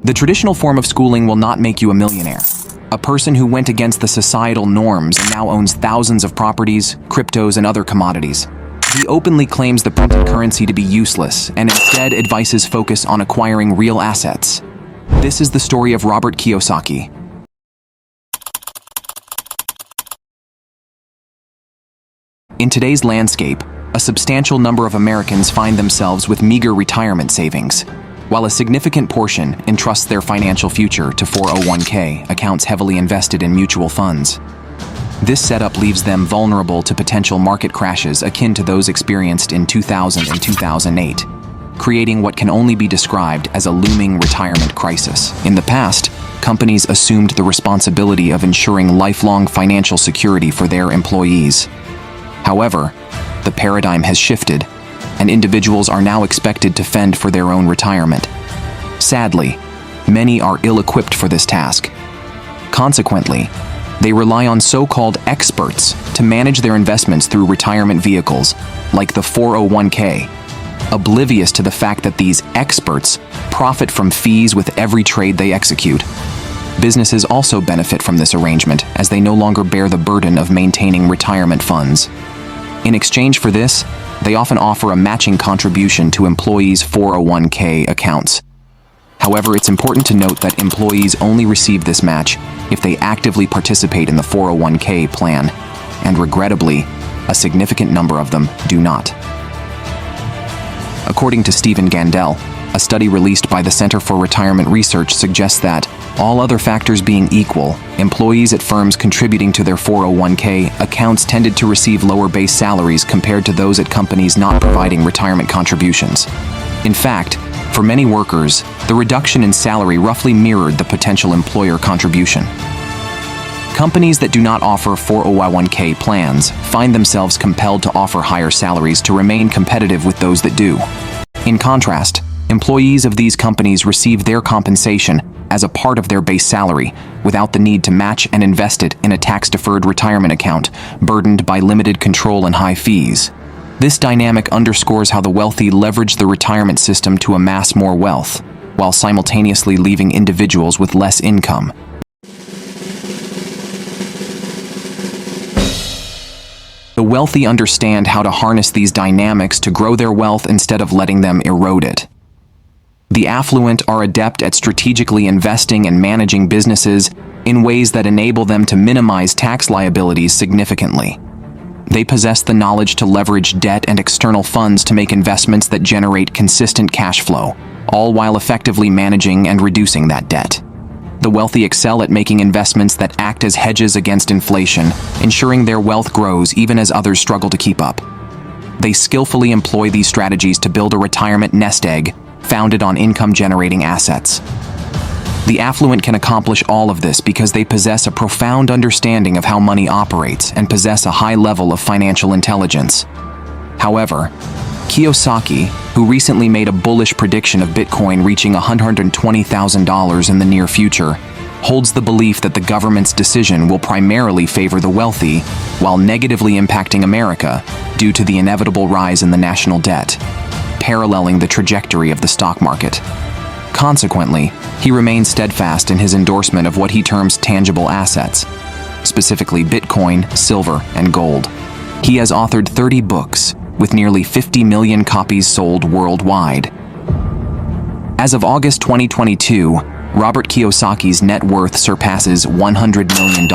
The traditional form of schooling will not make you a millionaire. A person who went against the societal norms and now owns thousands of properties, cryptos, and other commodities. He openly claims the printed currency to be useless and instead advises focus on acquiring real assets. This is the story of Robert Kiyosaki. In today's landscape, a substantial number of Americans find themselves with meager retirement savings, while a significant portion entrusts their financial future to 401k accounts heavily invested in mutual funds. This setup leaves them vulnerable to potential market crashes akin to those experienced in 2000 and 2008, creating what can only be described as a looming retirement crisis. In the past, companies assumed the responsibility of ensuring lifelong financial security for their employees. However, the paradigm has shifted, and individuals are now expected to fend for their own retirement. Sadly, many are ill-equipped for this task. Consequently, they rely on so-called experts to manage their investments through retirement vehicles, like the 401k, oblivious to the fact that these experts profit from fees with every trade they execute. Businesses also benefit from this arrangement, as they no longer bear the burden of maintaining retirement funds. In exchange for this, they often offer a matching contribution to employees' 401k accounts. However, it's important to note that employees only receive this match if they actively participate in the 401k plan, and regrettably, a significant number of them do not. According to Stephen Gandel, a study released by the Center for Retirement Research suggests that, all other factors being equal, employees at firms contributing to their 401k accounts tended to receive lower base salaries compared to those at companies not providing retirement contributions. In fact, for many workers, the reduction in salary roughly mirrored the potential employer contribution. Companies that do not offer 401k plans find themselves compelled to offer higher salaries to remain competitive with those that do. In contrast, employees of these companies receive their compensation as a part of their base salary, without the need to match and invest it in a tax-deferred retirement account, burdened by limited control and high fees. This dynamic underscores how the wealthy leverage the retirement system to amass more wealth, while simultaneously leaving individuals with less income. The wealthy understand how to harness these dynamics to grow their wealth instead of letting them erode it. The affluent are adept at strategically investing and managing businesses in ways that enable them to minimize tax liabilities significantly. They possess the knowledge to leverage debt and external funds to make investments that generate consistent cash flow, all while effectively managing and reducing that debt. The wealthy excel at making investments that act as hedges against inflation, ensuring their wealth grows even as others struggle to keep up. They skillfully employ these strategies to build a retirement nest egg founded on income-generating assets. The affluent can accomplish all of this because they possess a profound understanding of how money operates and possess a high level of financial intelligence. However, Kiyosaki, who recently made a bullish prediction of Bitcoin reaching $120,000 in the near future, holds the belief that the government's decision will primarily favor the wealthy, while negatively impacting America due to the inevitable rise in the national debt, paralleling the trajectory of the stock market. Consequently, he remains steadfast in his endorsement of what he terms tangible assets, specifically Bitcoin, silver, and gold. He has authored 30 books, with nearly 50 million copies sold worldwide. As of August 2022, Robert Kiyosaki's net worth surpasses $100 million.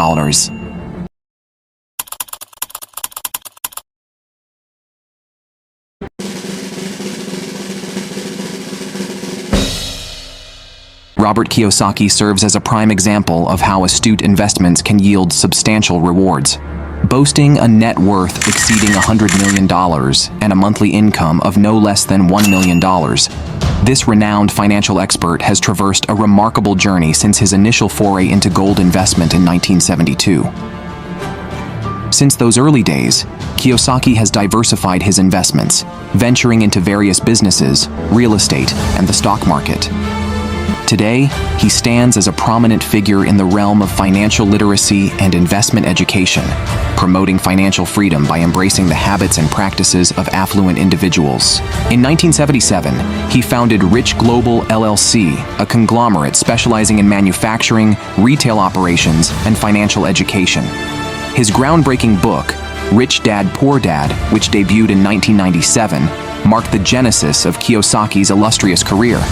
Robert Kiyosaki serves as a prime example of how astute investments can yield substantial rewards. Boasting a net worth exceeding $100 million and a monthly income of no less than $1 million, this renowned financial expert has traversed a remarkable journey since his initial foray into gold investment in 1972. Since those early days, Kiyosaki has diversified his investments, venturing into various businesses, real estate, and the stock market. Today, he stands as a prominent figure in the realm of financial literacy and investment education, promoting financial freedom by embracing the habits and practices of affluent individuals. In 1977, he founded Rich Global LLC, a conglomerate specializing in manufacturing, retail operations, and financial education. His groundbreaking book, Rich Dad, Poor Dad, which debuted in 1997, marked the genesis of Kiyosaki's illustrious career.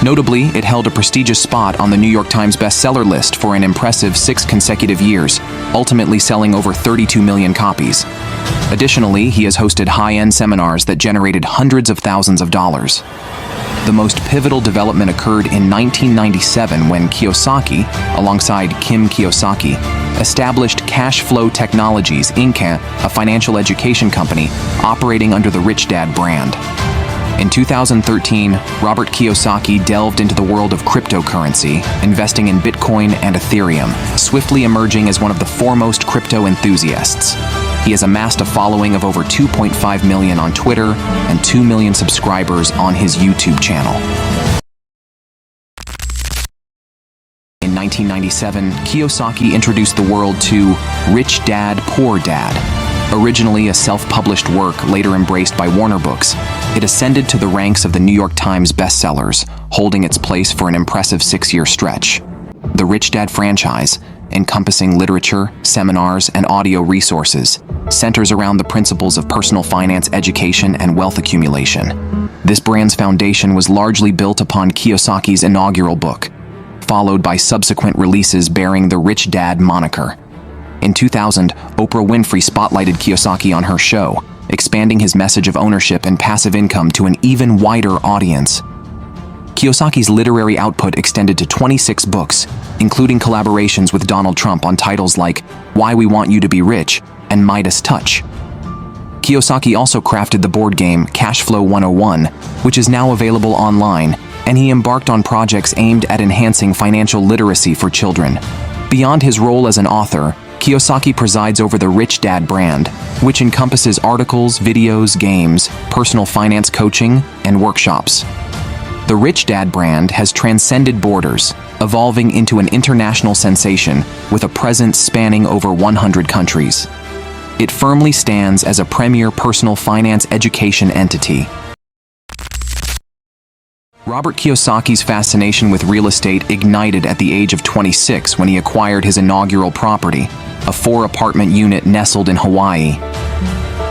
Notably, it held a prestigious spot on the New York Times bestseller list for an impressive 6 consecutive years, ultimately selling over 32 million copies. Additionally, he has hosted high-end seminars that generated hundreds of thousands of dollars. The most pivotal development occurred in 1997 when Kiyosaki, alongside Kim Kiyosaki, established Cash Flow Technologies, Inc., a financial education company operating under the Rich Dad brand. In 2013, Robert Kiyosaki delved into the world of cryptocurrency, investing in Bitcoin and Ethereum, swiftly emerging as one of the foremost crypto enthusiasts. He has amassed a following of over 2.5 million on Twitter and 2 million subscribers on his YouTube channel. In 1997, Kiyosaki introduced the world to Rich Dad, Poor Dad. Originally a self-published work later embraced by Warner Books, it ascended to the ranks of the New York Times bestsellers, holding its place for an impressive 6-year stretch. The Rich Dad franchise, encompassing literature, seminars, and audio resources, centers around the principles of personal finance education and wealth accumulation. This brand's foundation was largely built upon Kiyosaki's inaugural book, followed by subsequent releases bearing the Rich Dad moniker. In 2000, Oprah Winfrey spotlighted Kiyosaki on her show, expanding his message of ownership and passive income to an even wider audience. Kiyosaki's literary output extended to 26 books, including collaborations with Donald Trump on titles like Why We Want You to Be Rich and Midas Touch. Kiyosaki also crafted the board game Cash Flow 101, which is now available online, and he embarked on projects aimed at enhancing financial literacy for children. Beyond his role as an author, Kiyosaki presides over the Rich Dad brand, which encompasses articles, videos, games, personal finance coaching, and workshops. The Rich Dad brand has transcended borders, evolving into an international sensation with a presence spanning over 100 countries. It firmly stands as a premier personal finance education entity. Robert Kiyosaki's fascination with real estate ignited at the age of 26 when he acquired his inaugural property, a 4-apartment unit nestled in Hawaii.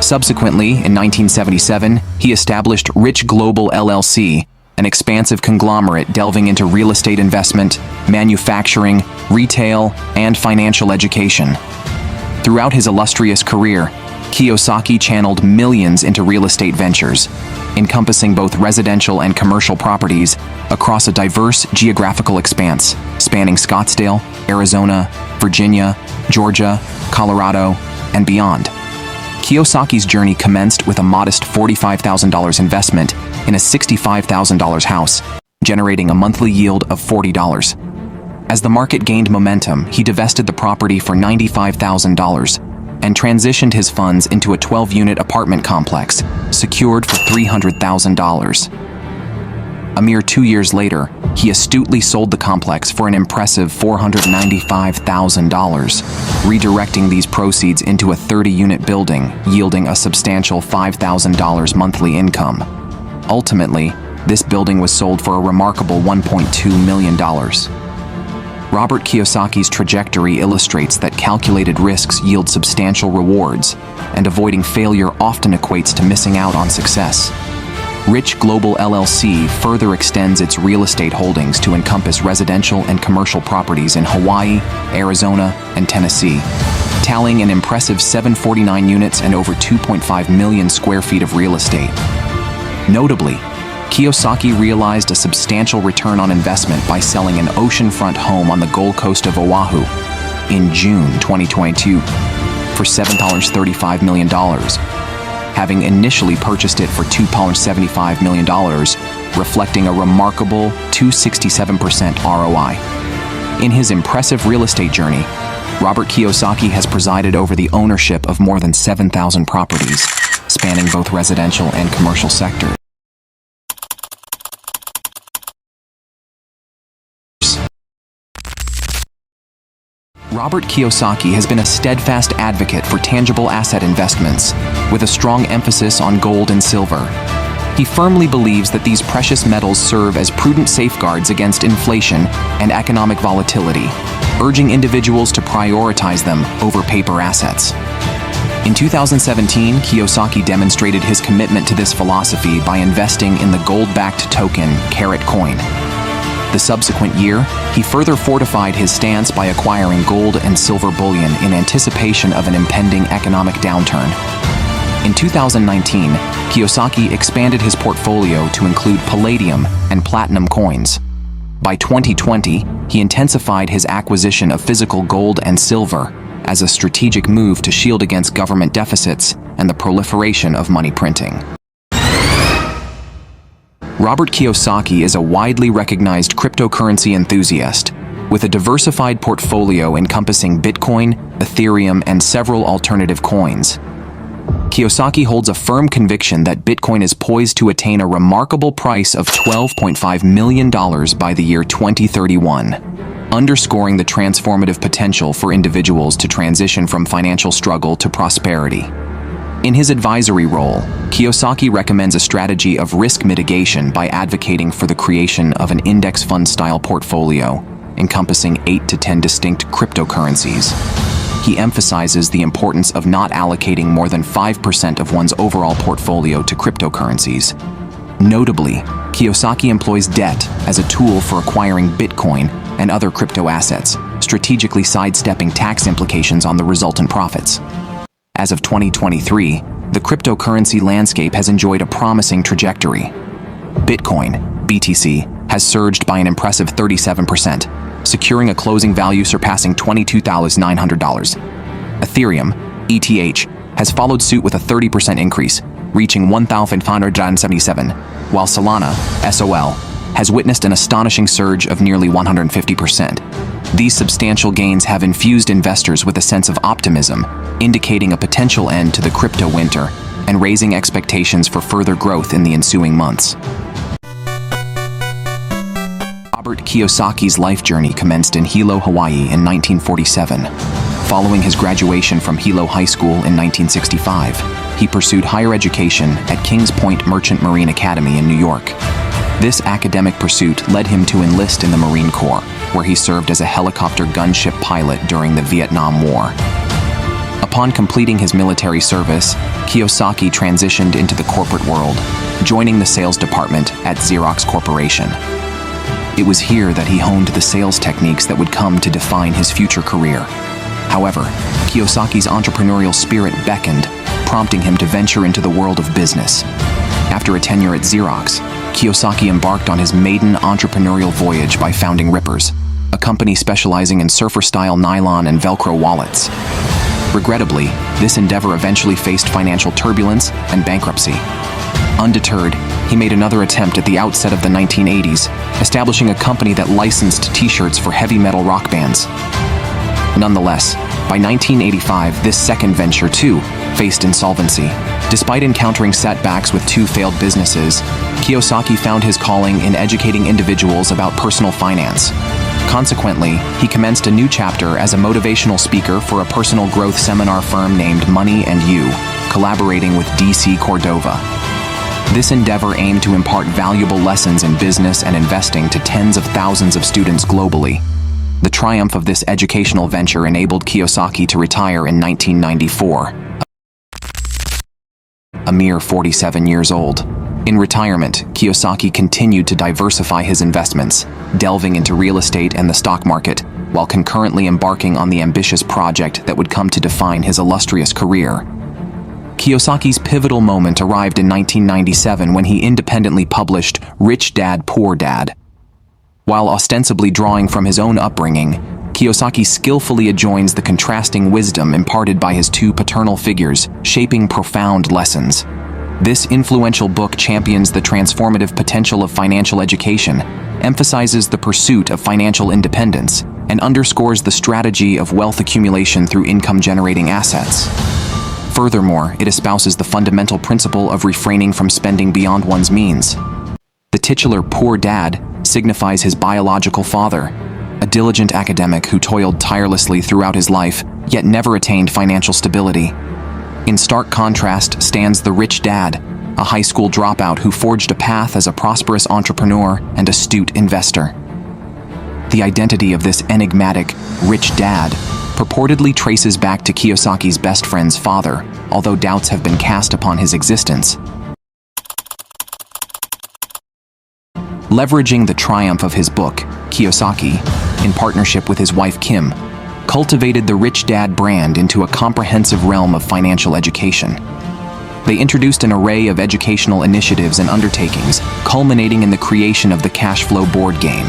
Subsequently, in 1977, he established Rich Global LLC, an expansive conglomerate delving into real estate investment, manufacturing, retail, and financial education. Throughout his illustrious career, Kiyosaki channeled millions into real estate ventures, encompassing both residential and commercial properties across a diverse geographical expanse, spanning Scottsdale, Arizona, Virginia, Georgia, Colorado, and beyond. Kiyosaki's journey commenced with a modest $45,000 investment in a $65,000 house, generating a monthly yield of $40. As the market gained momentum, he divested the property for $95,000 and transitioned his funds into a 12-unit apartment complex, secured for $300,000. A mere 2 years later, he astutely sold the complex for an impressive $495,000, redirecting these proceeds into a 30-unit building, yielding a substantial $5,000 monthly income. Ultimately, this building was sold for a remarkable $1.2 million. Robert Kiyosaki's trajectory illustrates that calculated risks yield substantial rewards, and avoiding failure often equates to missing out on success. Rich Global LLC further extends its real estate holdings to encompass residential and commercial properties in Hawaii, Arizona, and Tennessee, tallying an impressive 749 units and over 2.5 million square feet of real estate. Notably, Kiyosaki realized a substantial return on investment by selling an oceanfront home on the Gold Coast of Oahu in June 2022 for $7.35 million, having initially purchased it for $2.75 million, reflecting a remarkable 267% ROI. In his impressive real estate journey, Robert Kiyosaki has presided over the ownership of more than 7,000 properties, spanning both residential and commercial sectors. Robert Kiyosaki has been a steadfast advocate for tangible asset investments, with a strong emphasis on gold and silver. He firmly believes that these precious metals serve as prudent safeguards against inflation and economic volatility, urging individuals to prioritize them over paper assets. In 2017, Kiyosaki demonstrated his commitment to this philosophy by investing in the gold-backed token Carat Coin. The subsequent year, he further fortified his stance by acquiring gold and silver bullion in anticipation of an impending economic downturn. In 2019, Kiyosaki expanded his portfolio to include palladium and platinum coins. By 2020, he intensified his acquisition of physical gold and silver as a strategic move to shield against government deficits and the proliferation of money printing. Robert Kiyosaki is a widely recognized cryptocurrency enthusiast, with a diversified portfolio encompassing Bitcoin, Ethereum, and several alternative coins. Kiyosaki holds a firm conviction that Bitcoin is poised to attain a remarkable price of $12.5 million by the year 2031, underscoring the transformative potential for individuals to transition from financial struggle to prosperity. In his advisory role, Kiyosaki recommends a strategy of risk mitigation by advocating for the creation of an index fund-style portfolio, encompassing 8 to 10 distinct cryptocurrencies. He emphasizes the importance of not allocating more than 5% of one's overall portfolio to cryptocurrencies. Notably, Kiyosaki employs debt as a tool for acquiring Bitcoin and other crypto assets, strategically sidestepping tax implications on the resultant profits. As of 2023, the cryptocurrency landscape has enjoyed a promising trajectory. Bitcoin, BTC, has surged by an impressive 37%, securing a closing value surpassing $22,900. Ethereum, ETH, has followed suit with a 30% increase, reaching $1,577, while Solana, SOL, has witnessed an astonishing surge of nearly 150%. These substantial gains have infused investors with a sense of optimism, indicating a potential end to the crypto winter and raising expectations for further growth in the ensuing months. Robert Kiyosaki's life journey commenced in Hilo, Hawaii in 1947. Following his graduation from Hilo High School in 1965, he pursued higher education at Kings Point Merchant Marine Academy in New York. This academic pursuit led him to enlist in the Marine Corps, where he served as a helicopter gunship pilot during the Vietnam War. Upon completing his military service, Kiyosaki transitioned into the corporate world, joining the sales department at Xerox Corporation. It was here that he honed the sales techniques that would come to define his future career. However, Kiyosaki's entrepreneurial spirit beckoned, prompting him to venture into the world of business. After a tenure at Xerox, Kiyosaki embarked on his maiden entrepreneurial voyage by founding Rippers, a company specializing in surfer-style nylon and Velcro wallets. Regrettably, this endeavor eventually faced financial turbulence and bankruptcy. Undeterred, he made another attempt at the outset of the 1980s, establishing a company that licensed t-shirts for heavy metal rock bands. Nonetheless, by 1985, this second venture, too, faced insolvency. Despite encountering setbacks with 2 failed businesses, Kiyosaki found his calling in educating individuals about personal finance. Consequently, he commenced a new chapter as a motivational speaker for a personal growth seminar firm named Money and You, collaborating with DC Cordova. This endeavor aimed to impart valuable lessons in business and investing to tens of thousands of students globally. The triumph of this educational venture enabled Kiyosaki to retire in 1994, a mere 47 years old. In retirement, Kiyosaki continued to diversify his investments, delving into real estate and the stock market, while concurrently embarking on the ambitious project that would come to define his illustrious career. Kiyosaki's pivotal moment arrived in 1997 when he independently published Rich Dad, Poor Dad. While ostensibly drawing from his own upbringing, Kiyosaki skillfully adjoins the contrasting wisdom imparted by his 2 paternal figures, shaping profound lessons. This influential book champions the transformative potential of financial education, emphasizes the pursuit of financial independence, and underscores the strategy of wealth accumulation through income-generating assets. Furthermore, it espouses the fundamental principle of refraining from spending beyond one's means. The titular Poor Dad signifies his biological father, a diligent academic who toiled tirelessly throughout his life, yet never attained financial stability. In stark contrast stands the rich dad, a high school dropout who forged a path as a prosperous entrepreneur and astute investor. The identity of this enigmatic, rich dad purportedly traces back to Kiyosaki's best friend's father, although doubts have been cast upon his existence. Leveraging the triumph of his book, Kiyosaki, in partnership with his wife Kim, cultivated the Rich Dad brand into a comprehensive realm of financial education. They introduced an array of educational initiatives and undertakings, culminating in the creation of the cash flow board game.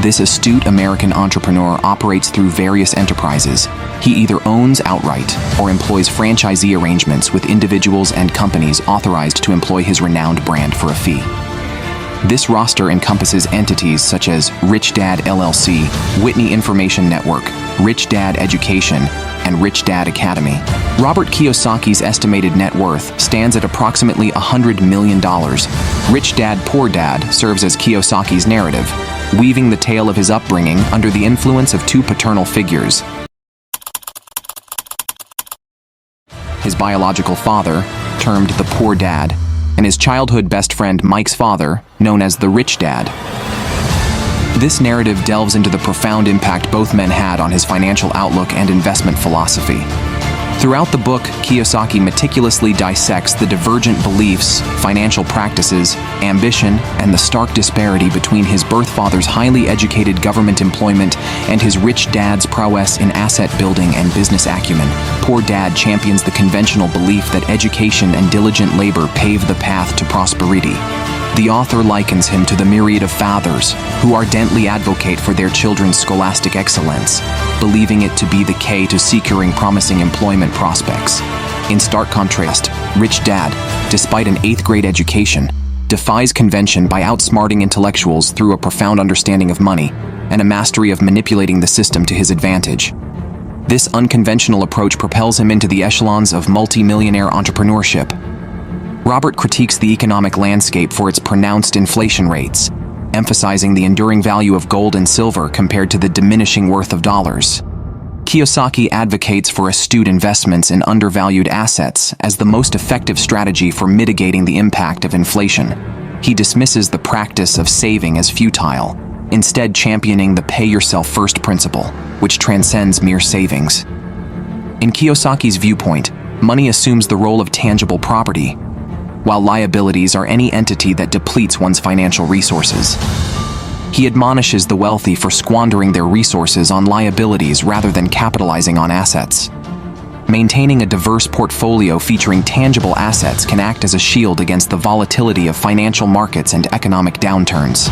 This astute American entrepreneur operates through various enterprises. He either owns outright or employs franchisee arrangements with individuals and companies authorized to employ his renowned brand for a fee. This roster encompasses entities such as Rich Dad LLC, Whitney Information Network, Rich Dad Education, and Rich Dad Academy. Robert Kiyosaki's estimated net worth stands at approximately $100 million. Rich Dad Poor Dad serves as Kiyosaki's narrative, weaving the tale of his upbringing under the influence of two paternal figures. His biological father, termed the Poor Dad, and his childhood best friend Mike's father, known as the Rich Dad. This narrative delves into the profound impact both men had on his financial outlook and investment philosophy. Throughout the book, Kiyosaki meticulously dissects the divergent beliefs, financial practices, ambition, and the stark disparity between his birth father's highly educated government employment and his rich dad's prowess in asset building and business acumen. Poor Dad champions the conventional belief that education and diligent labor pave the path to prosperity. The author likens him to the myriad of fathers who ardently advocate for their children's scholastic excellence, believing it to be the key to securing promising employment prospects. In stark contrast, Rich Dad, despite an 8th grade education, defies convention by outsmarting intellectuals through a profound understanding of money and a mastery of manipulating the system to his advantage. This unconventional approach propels him into the echelons of multi-millionaire entrepreneurship. Robert critiques the economic landscape for its pronounced inflation rates, emphasizing the enduring value of gold and silver compared to the diminishing worth of dollars. Kiyosaki advocates for astute investments in undervalued assets as the most effective strategy for mitigating the impact of inflation. He dismisses the practice of saving as futile, instead championing the pay-yourself-first principle, which transcends mere savings. In Kiyosaki's viewpoint, money assumes the role of tangible property, while liabilities are any entity that depletes one's financial resources. He admonishes the wealthy for squandering their resources on liabilities rather than capitalizing on assets. Maintaining a diverse portfolio featuring tangible assets can act as a shield against the volatility of financial markets and economic downturns.